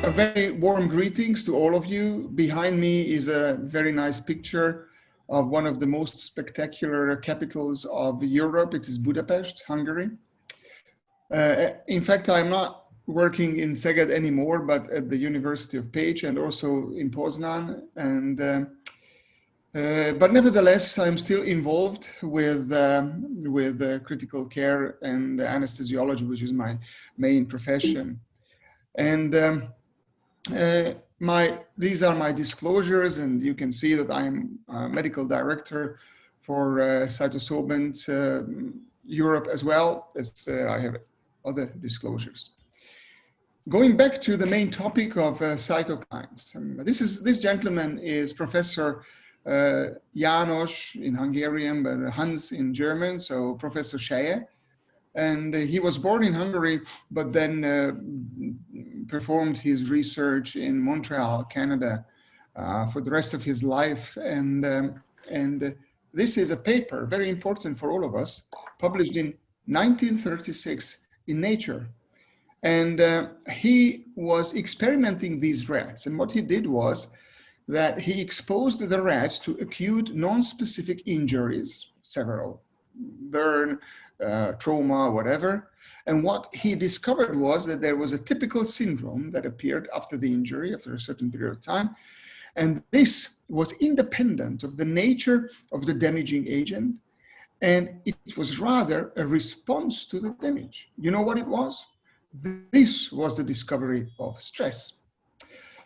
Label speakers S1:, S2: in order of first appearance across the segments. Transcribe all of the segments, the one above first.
S1: A very warm greetings to all of you. Behind me is a very nice picture of one of the most spectacular capitals of Europe. It is Budapest, Hungary. In fact, I'm not working in Szeged anymore, but at the University of Pécs and also in Poznan. But nevertheless, I'm still involved with critical care and anesthesiology, which is my main profession. And these are my disclosures, and you can see that I'm a medical director for Cytosolvent Europe as well as I have other disclosures. Going back to the main topic of cytokines, this gentleman is Professor János in Hungarian, but Hans in German, so Professor Szeged. And he was born in Hungary, but then performed his research in Montreal, Canada, for the rest of his life. And this is a paper, very important for all of us, published in 1936 in Nature. And he was experimenting these rats. And what he did was that he exposed the rats to acute non-specific injuries, several, burn, trauma, whatever. And what he discovered was that there was a typical syndrome that appeared after the injury, after a certain period of time. And this was independent of the nature of the damaging agent. And it was rather a response to the damage. You know what it was? This was the discovery of stress.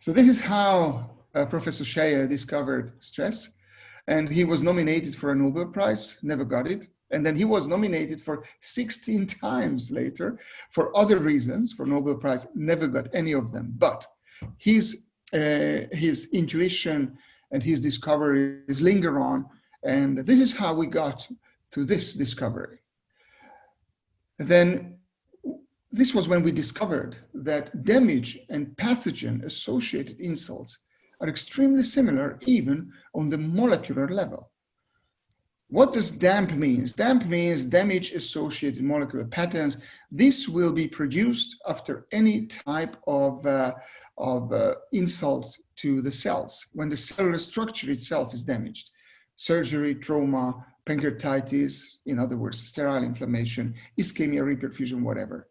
S1: So this is how Professor Szeged discovered stress. And he was nominated for a Nobel Prize, never got it. And then he was nominated for 16 times later for other reasons for Nobel Prize, never got any of them. But his intuition and his discoveries linger on. And this is how we got to this discovery. Then this was when we discovered that damage and pathogen associated insults are extremely similar even on the molecular level. What does DAMP mean? DAMP means damage-associated molecular patterns. This will be produced after any type of insult to the cells, when the cellular structure itself is damaged. Surgery, trauma, pancreatitis, in other words, sterile inflammation, ischemia, reperfusion, whatever.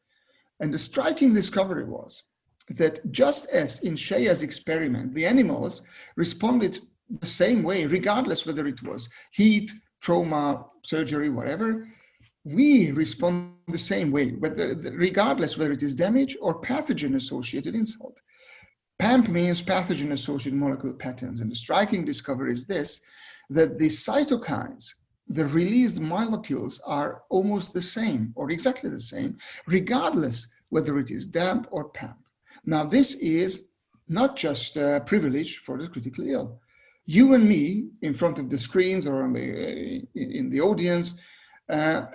S1: And the striking discovery was that just as in Szeged's experiment, the animals responded the same way, regardless whether it was heat, trauma, surgery, whatever, we respond the same way, regardless whether it is damage or pathogen-associated insult. PAMP means pathogen-associated molecular patterns, and the striking discovery is this, that the cytokines, the released molecules are almost the same, or exactly the same, regardless whether it is DAMP or PAMP. Now, this is not just a privilege for the critically ill. You and me, in front of the screens or in the audience,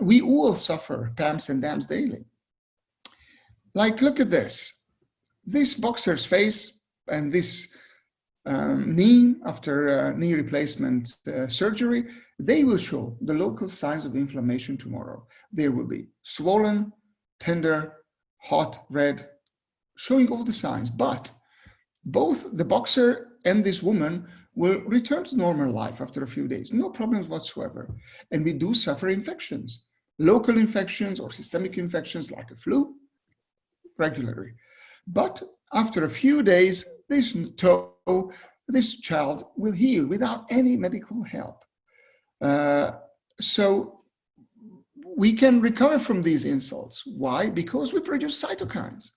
S1: we all suffer PAMPs and DAMPs daily. Like, look at this. This boxer's face and this knee after knee replacement surgery, they will show the local signs of inflammation tomorrow. They will be swollen, tender, hot, red, showing all the signs. But both the boxer and this woman will return to normal life after a few days, no problems whatsoever. And we do suffer infections, local infections or systemic infections like a flu, regularly. But after a few days, this child will heal without any medical help. So we can recover from these insults. Why? Because we produce cytokines.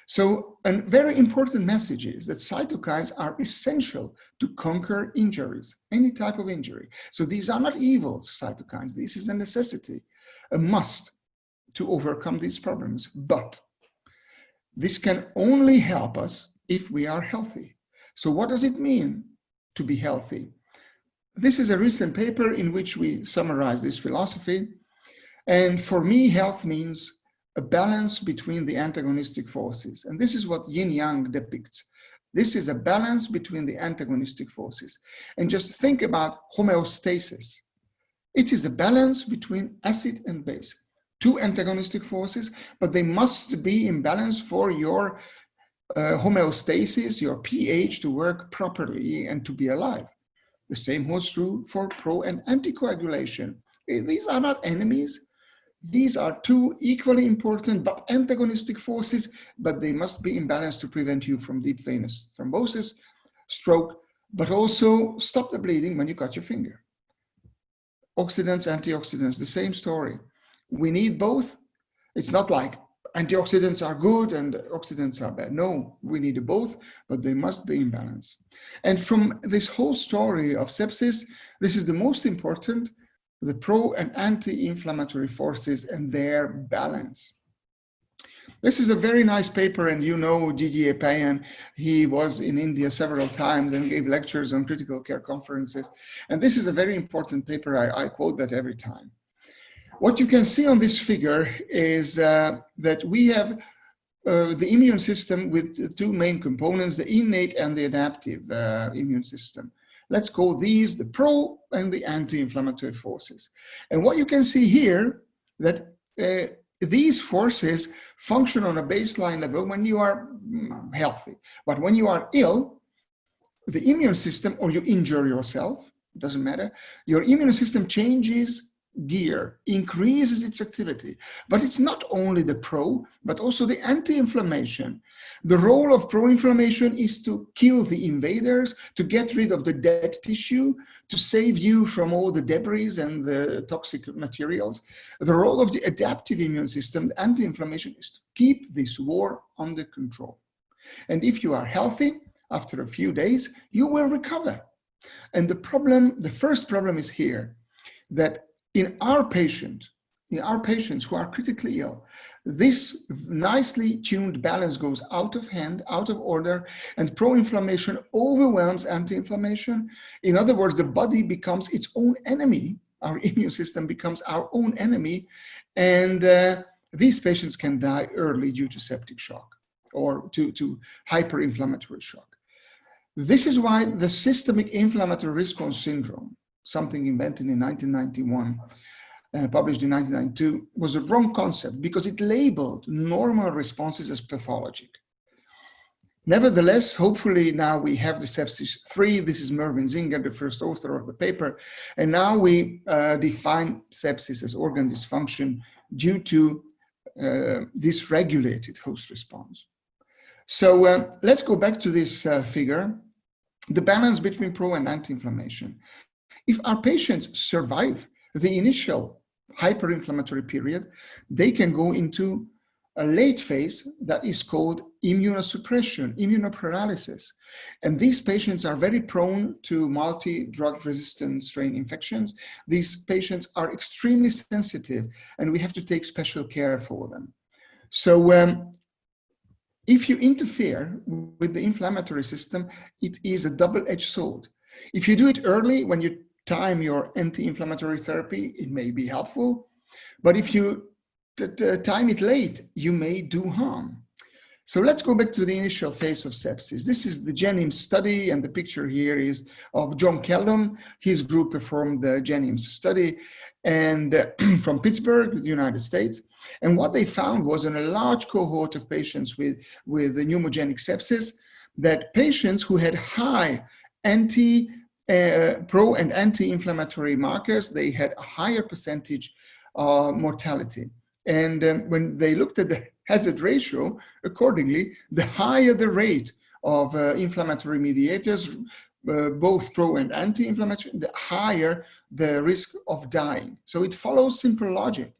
S1: So a very important message is that cytokines are essential to conquer injuries, any type of injury. So these are not evil cytokines. This is a necessity, a must to overcome these problems. But this can only help us if we are healthy. So what does it mean to be healthy? This is a recent paper in which we summarize this philosophy. And for me, health means a balance between the antagonistic forces. And this is what yin-yang depicts. This is a balance between the antagonistic forces. And just think about homeostasis. It is a balance between acid and base. Two antagonistic forces, but they must be in balance for your homeostasis, your pH, to work properly and to be alive. The same holds true for pro and anticoagulation. These are not enemies. These are two equally important but antagonistic forces, but they must be in balance to prevent you from deep venous thrombosis, stroke, but also stop the bleeding when you cut your finger. Oxidants, antioxidants, the same story. We need both. It's not like antioxidants are good and oxidants are bad. No, we need both, but they must be in balance. And from this whole story of sepsis, this is the most important, the pro and anti-inflammatory forces and their balance. This is a very nice paper, and you know Didier Payen. He was in India several times and gave lectures on critical care conferences. And this is a very important paper. I quote that every time. What you can see on this figure is that we have the immune system with the two main components, the innate and the adaptive immune system. Let's call these the pro and the anti-inflammatory forces. And what you can see here, that these forces function on a baseline level when you are healthy. But when you are ill, the immune system, or you injure yourself, it doesn't matter, your immune system changes gear, increases its activity. But it's not only the pro, but also the anti-inflammation. The role of pro-inflammation is to kill the invaders, to get rid of the dead tissue, to save you from all the debris and the toxic materials. The role of the adaptive immune system, the anti-inflammation, is to keep this war under control. And if you are healthy, after a few days, you will recover. And the first problem is here, that in our patients who are critically ill, this nicely tuned balance goes out of hand, out of order, and pro-inflammation overwhelms anti-inflammation. In other words, the body becomes its own enemy. Our immune system becomes our own enemy, and these patients can die early due to septic shock or to hyperinflammatory shock. This is why the systemic inflammatory response syndrome, something invented in 1991, published in 1992, was a wrong concept because it labeled normal responses as pathologic. Nevertheless, hopefully now we have the sepsis 3. This is Mervyn Zinger, the first author of the paper. And now we define sepsis as organ dysfunction due to dysregulated host response. So let's go back to this figure, the balance between pro and anti-inflammation. If our patients survive the initial hyperinflammatory period, they can go into a late phase that is called immunosuppression, immunoparalysis. And these patients are very prone to multi-drug resistant strain infections. These patients are extremely sensitive, and we have to take special care for them. So if you interfere with the inflammatory system, it is a double-edged sword. If you do it early, when you time your anti-inflammatory therapy, it may be helpful. But if you time it late, you may do harm. So let's go back to the initial phase of sepsis. This is the Jennings study, and the picture here is of John Kellum. His group performed the Jennings study and from Pittsburgh, the United States. And what they found was in a large cohort of patients with pneumogenic sepsis, that patients who had high pro and anti-inflammatory markers, they had a higher percentage mortality. And when they looked at the hazard ratio, accordingly, the higher the rate of inflammatory mediators, both pro and anti-inflammatory, the higher the risk of dying. So it follows simple logic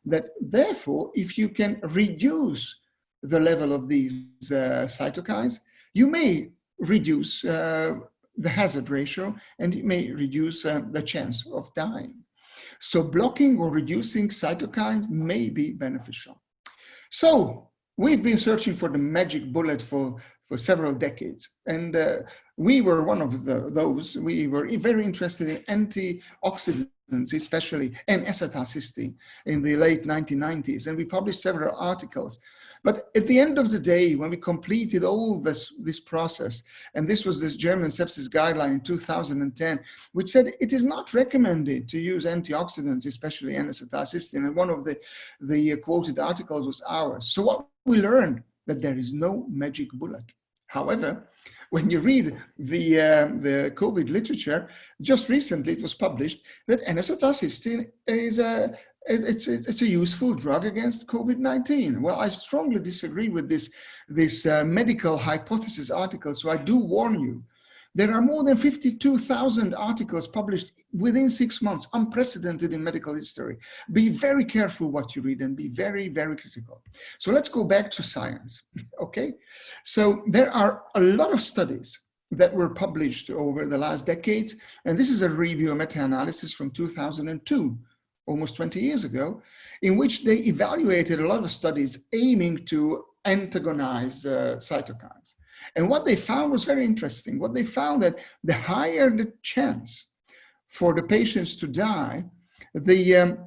S1: that therefore, if you can reduce the level of these cytokines, you may reduce the hazard ratio, and it may reduce the chance of dying. So blocking or reducing cytokines may be beneficial. So we've been searching for the magic bullet for several decades, and we were one of those. We were very interested in antioxidants, especially N-acetylcysteine, in the late 1990s, and we published several articles. But at the end of the day, when we completed all this process, and this was this German sepsis guideline in 2010, which said it is not recommended to use antioxidants, especially N-acetylcysteine, and one of the quoted articles was ours. So what we learned that there is no magic bullet. However, when you read the COVID literature, just recently it was published that Anaesthesiology is it's a useful drug against COVID-19. Well, I strongly disagree with this medical hypothesis article, so I do warn you. There are more than 52,000 articles published within 6 months, unprecedented in medical history. Be very careful what you read and be very, very critical. So let's go back to science, okay? So there are a lot of studies that were published over the last decades, and this is a review, a meta-analysis from 2002, almost 20 years ago, in which they evaluated a lot of studies aiming to antagonize cytokines. And what they found was very interesting. What they found that the higher the chance for the patients to die, there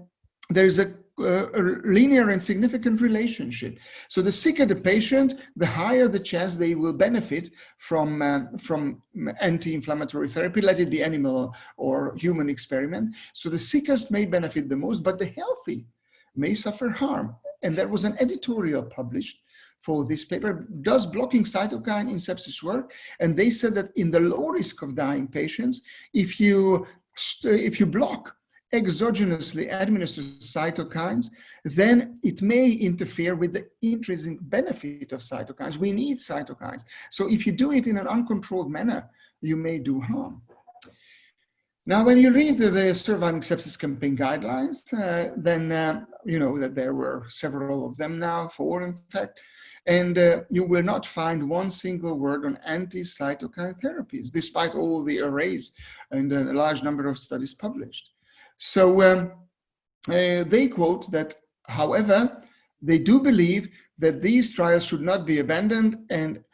S1: is a linear and significant relationship. So the sicker the patient, the higher the chance they will benefit from anti-inflammatory therapy, let it be animal or human experiment. So the sickest may benefit the most, but the healthy may suffer harm. And there was an editorial published for this paper, does blocking cytokine in sepsis work? And they said that in the low risk of dying patients, if you block exogenously administered cytokines, then it may interfere with the intrinsic benefit of cytokines. We need cytokines. So if you do it in an uncontrolled manner, you may do harm. Now, when you read the Surviving Sepsis Campaign guidelines, then you know that there were several of them now, 4 in fact, and you will not find one single word on anti-cytokine therapies, despite all the arrays and a large number of studies published. So they quote that, however, they do believe that these trials should not be abandoned and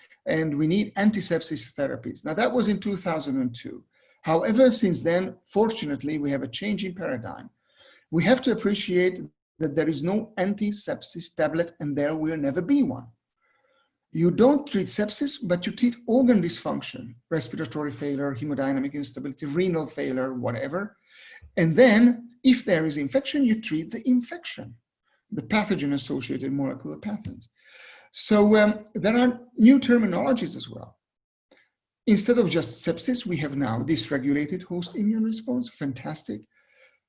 S1: we need antisepsis therapies. Now, that was in 2002. However, since then, fortunately, we have a change in paradigm. We have to appreciate that there is no antisepsis tablet and there will never be one. You don't treat sepsis, but you treat organ dysfunction, respiratory failure, hemodynamic instability, renal failure, whatever. And then if there is infection, you treat the infection, the pathogen-associated molecular pathogens. So there are new terminologies as well. Instead of just sepsis, we have now dysregulated host immune response, fantastic,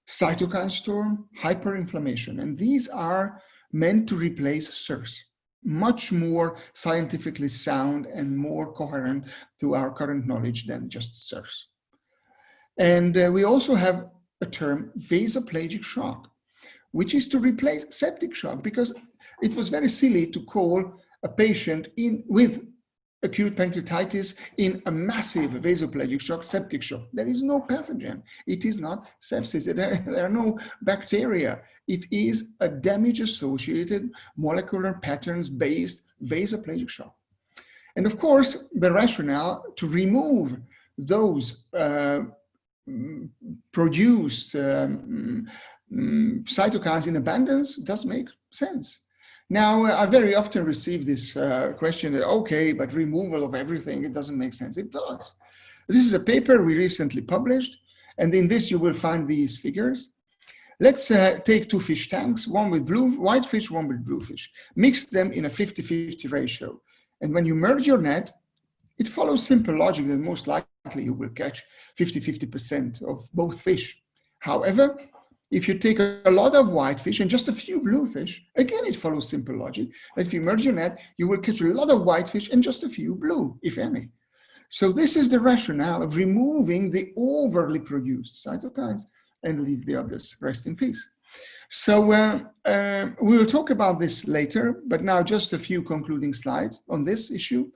S1: cytokine storm, hyperinflammation. And these are meant to replace SIRS. Much more scientifically sound and more coherent to our current knowledge than just SIRS. And we also have a term, vasoplagic shock, which is to replace septic shock, because it was very silly to call a patient with acute pancreatitis in a massive vasoplagic shock, septic shock. There is no pathogen. It is not sepsis. There are no bacteria. It is a damage-associated molecular patterns-based vasoplagic shock. And of course, the rationale to remove those produced cytokines in abundance does make sense. Now, I very often receive this question that, okay, but removal of everything, it doesn't make sense. It does. This is a paper we recently published, and in this you will find these figures. Let's take 2 fish tanks, one with white fish, one with blue fish. Mix them in a 50-50 ratio. And when you merge your net, it follows simple logic that most likely you will catch 50-50% of both fish. However, if you take a lot of white fish and just a few blue fish, again, it follows simple logic that if you merge your net, you will catch a lot of white fish and just a few blue, if any. So this is the rationale of removing the overly produced cytokines and leave the others rest in peace. So we will talk about this later, but now just a few concluding slides on this issue.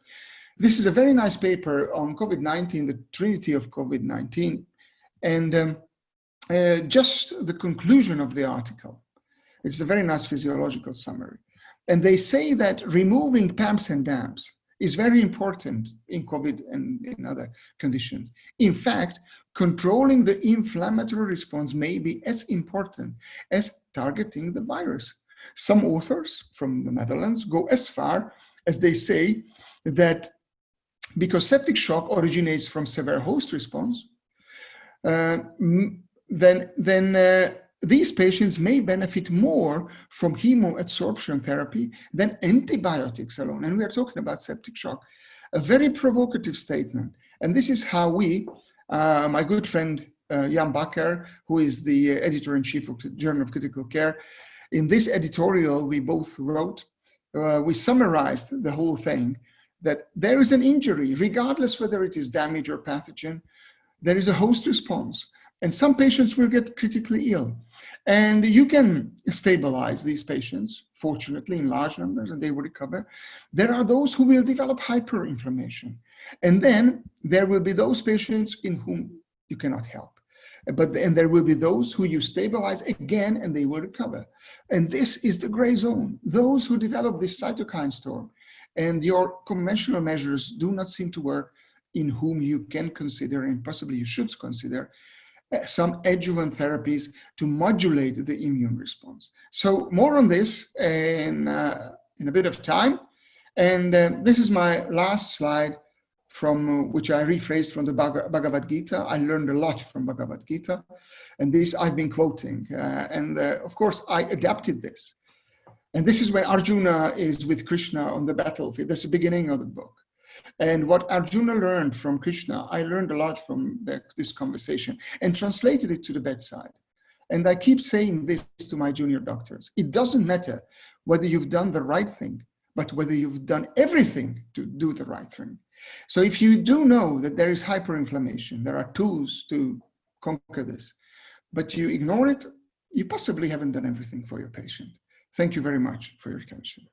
S1: This is a very nice paper on COVID-19, the trinity of COVID-19, and just the conclusion of the article. It's a very nice physiological summary. And they say that removing PAMPs and DAMPs is very important in COVID and in other conditions. In fact, controlling the inflammatory response may be as important as targeting the virus. Some authors from the Netherlands go as far as they say that because septic shock originates from severe host response, then these patients may benefit more from hemoadsorption therapy than antibiotics alone. And we are talking about septic shock. A very provocative statement. And this is how we, my good friend Jan Bakker, who is the editor-in-chief of the Journal of Critical Care, in this editorial we both wrote, we summarized the whole thing, that there is an injury, regardless whether it is damage or pathogen, there is a host response. And some patients will get critically ill. And you can stabilize these patients, fortunately, in large numbers, and they will recover. There are those who will develop hyperinflammation. And then there will be those patients in whom you cannot help. And there will be those who you stabilize again, and they will recover. And this is the gray zone. Those who develop this cytokine storm, and your conventional measures do not seem to work, in whom you can consider, and possibly you should consider, some adjuvant therapies to modulate the immune response. So more on this in a bit of time. And this is my last slide, from which I rephrased from the Bhagavad Gita. I learned a lot from Bhagavad Gita, and this I've been quoting. Of course, I adapted this. And this is when Arjuna is with Krishna on the battlefield. That's the beginning of the book. And what Arjuna learned from Krishna, I learned a lot from this conversation and translated it to the bedside. And I keep saying this to my junior doctors. It doesn't matter whether you've done the right thing, but whether you've done everything to do the right thing. So if you do know that there is hyperinflammation, there are tools to conquer this, but you ignore it, you possibly haven't done everything for your patient. Thank you very much for your attention.